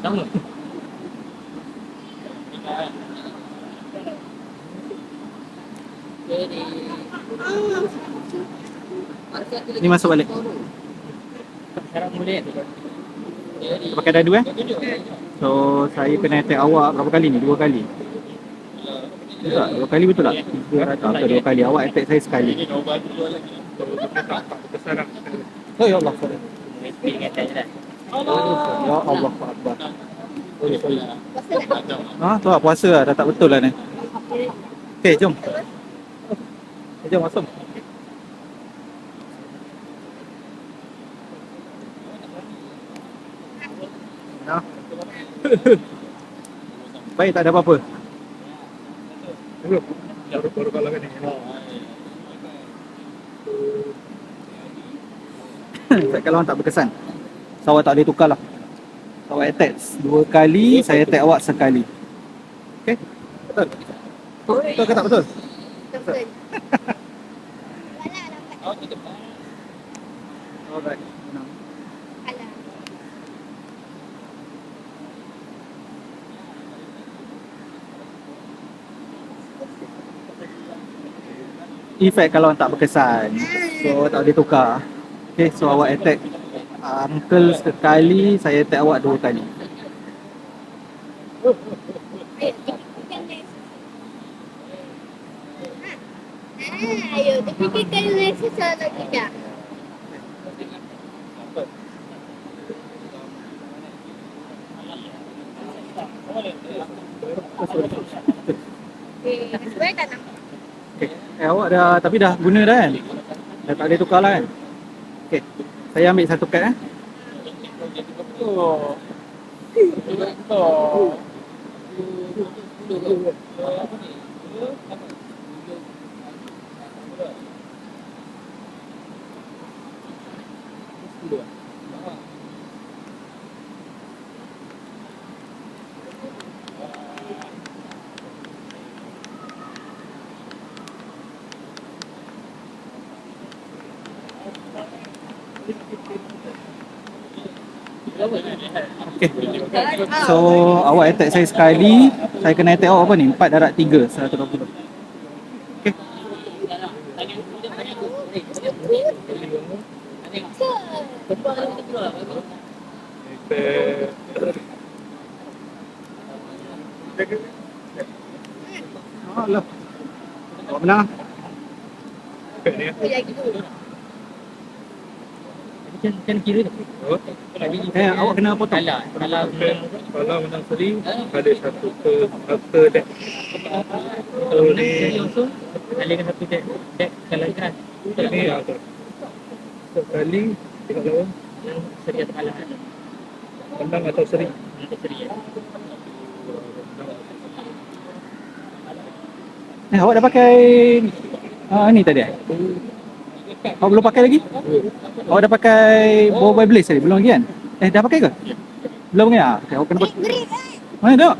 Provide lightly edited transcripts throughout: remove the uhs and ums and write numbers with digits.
Sama. Ni masuk balik. Sekarang boleh tu. Kita pakai dadu So saya kena attack awak berapa kali ni? 2 kali. Betul tak? 2 kali betul tak? 3 atau 2 kali. Awak attack saya sekali. Oh ya Allah. Sorry. Ya Allah Akbar. Tu lah puasa lah. Dah tak betul lah ni. Okay, jom. Jom masuk. Nah. Baik, tak ada apa-apa. Baru kalau ni. Kalau orang tak berkesan. So awak tak boleh tukar lah. So, awak attack 2 kali, saya attack awak sekali. Okay? Betul? Betul ke tak betul? Betul. Alright. Alah. Efek kalau orang tak berkesan. So tak boleh tukar. Okay, so awak attack uncle sekali, saya attack awak 2 kali. Ayo, dia fikirkan rasa salah tidak. Sebenarnya tak nak. Okay. Awak dah, tapi dah guna dah kan? Dah tak boleh tukar lah kan? Okay, saya ambil satu kad Okay. So awak attack saya sekali, saya kena attack awak apa ni? 4 darab 3, 120. Okay. Alah. Awak menang lah. Lagi dulu. Kan kira tu. Awak kena potong. Kalau menang seri, ada satu ke deck. Kalau menang seri also alihkan satu deck kalau kan. Ini apa? Sekali tengok lawan Yang seri atau kalah. menang atau seri. Menang seri ya. Awak dah pakai ni tadi awak belum pakai lagi? Awak dah pakai Bow by Blaze tadi? Belum lagi kan? Dah pakai ke? Belum ke? Okay, awak kena pakai. Mana tengok?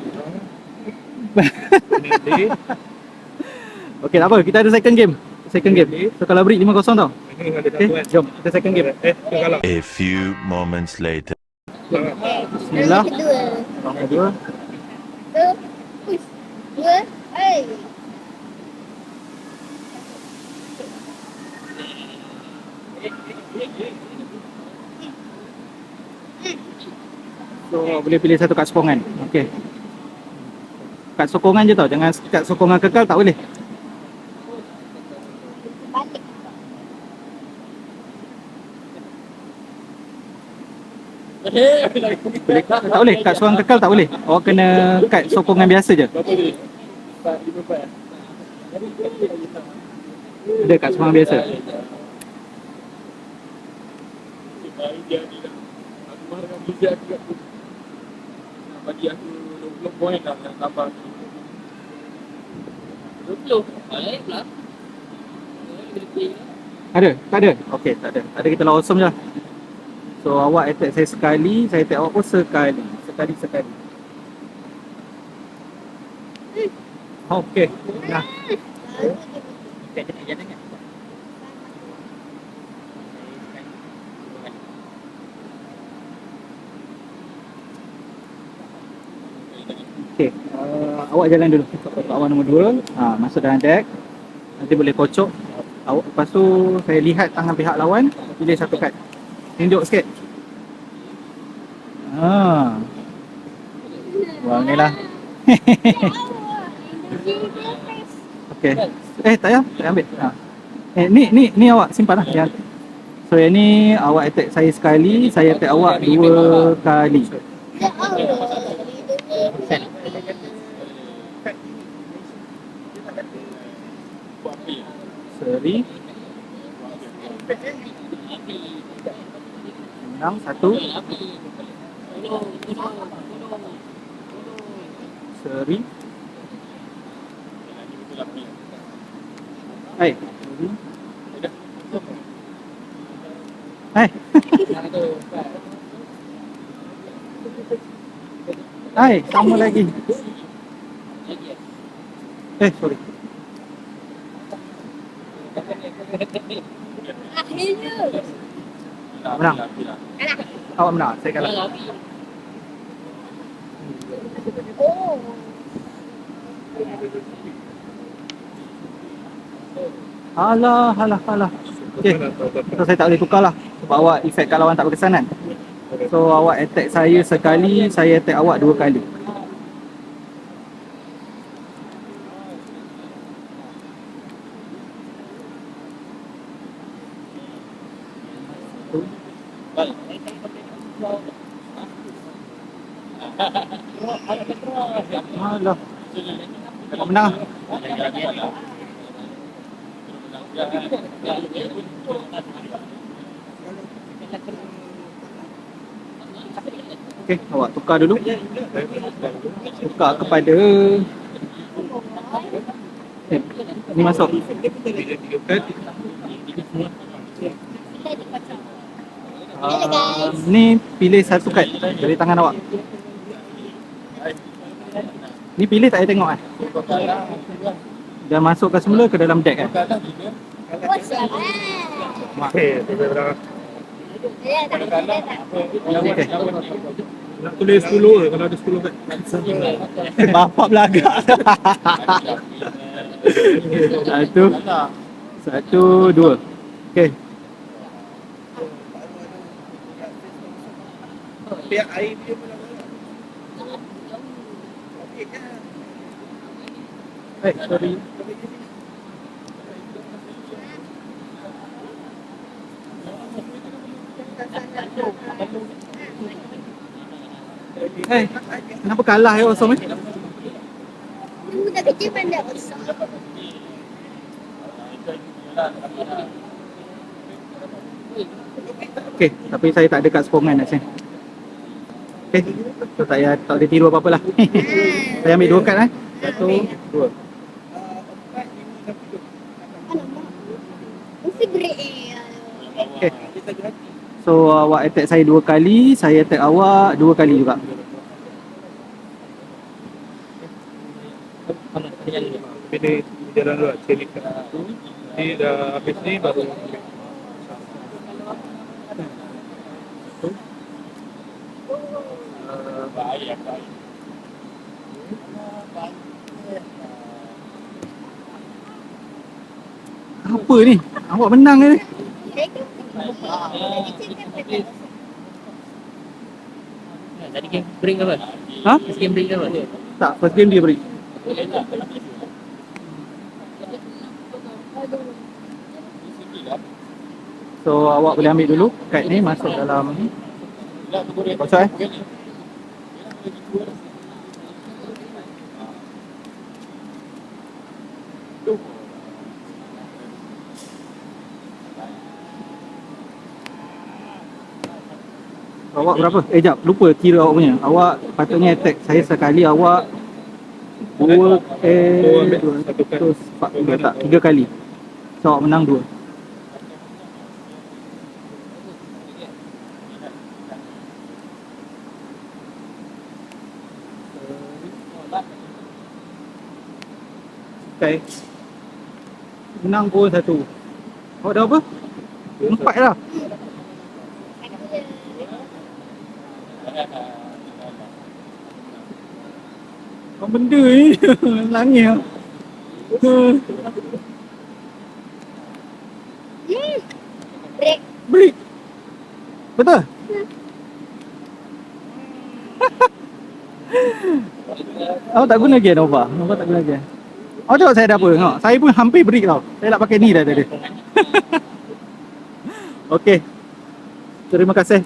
Okay, tak apa. Kita ada second game. So kalau break 5-0 tau. Okay, jom. Kita second game. A few moments later. Bismillah. Kedua. Round kedua. Satu. Push. Dua. Hey. So boleh pilih satu kad sokongan. Okay. Kad sokongan je tau. Jangan kad sokongan kekal tak boleh. Balik. Boleh, tak boleh. Kad sokongan kekal tak boleh. Awak kena kad sokongan biasa je. Ada kad sokongan biasa. Bagi aku 20 poin lah yang tambah. 20. Baik pula. Ada? Tak ada? Okay, tak ada. Tak ada, kita lah awesome je lah. So awak attack saya sekali, saya attack awak pun sekali. Sekali. Okay. Nah. Jangan. Awak jalan dulu. Awak nombor 2. Masuk dalam deck. Nanti boleh kocok. Awak, lepas tu saya lihat tangan pihak lawan. Pilih satu kad. Tunjuk sikit. Wah, ni lah. Okey. Tak payah. Saya ambil. Ni awak simpan lah. So yang ni awak attack saya sekali, saya attack awak 2 kali. Ya Allah. Seri. Menang 1. Seri. Hai. Hai. Hai, sama lagi. Sorry. Akhirnya. Menang. Awak menang, saya kalah. Oh. Alah. Okey. So saya tak boleh tukar lah. Sebab awak efek kat lawan tak berkesanan. So awak attack saya sekali, saya attack awak 2 kali. Alah. Awak menang. Okey, awak tukar dulu. Tukar kepada ni masuk. Ni pilih satu kad dari tangan awak. Ni pilih tak, saya tengok kan. Dah masukkan semula ke dalam deck kan. Oh, siap. Ya, tak. Okey. Nak tulis 10 ke kalau ada 10 kat. Bapak belagak. Satu, 2. Okey. Pihak air dia pun Sorry. Kenapa kalah ya Osom ni? Dia budak kecil pandai besar. Okey, tapi saya tak ada kat sepongan nak sini. Okey, so tak boleh tiru apa-apa lah. Saya ambil 2 kad 1, 2. Mesti great. Okey. So awak attack saya 2 kali, saya attack awak 2 kali juga. pilih jalan dulu lah, cari kat situ. Nanti dah habis ni baru Apa ni? Awak menang ni. Tadi game break apa? Ha? First game break apa? Tak, first game dia beri. So awak boleh ambil dulu kad ni, masuk dalam ni. Kosong Awak berapa? Jap, lupa kira awak punya. Awak patutnya attack saya sekali, awak dua, tak, 3 kali. So awak menang 2. Okay. Menang pun 1. Awak dah apa? 4 dah. Apa benda ni? Langit ah. Break. Break. Betul? Awak tak guna gear Nova? Nova tak guna gear. Awak tengok saya ada apa? Tengok. Saya pun hampir break tau. Saya nak pakai ni dah tadi. Okey. Terima kasih.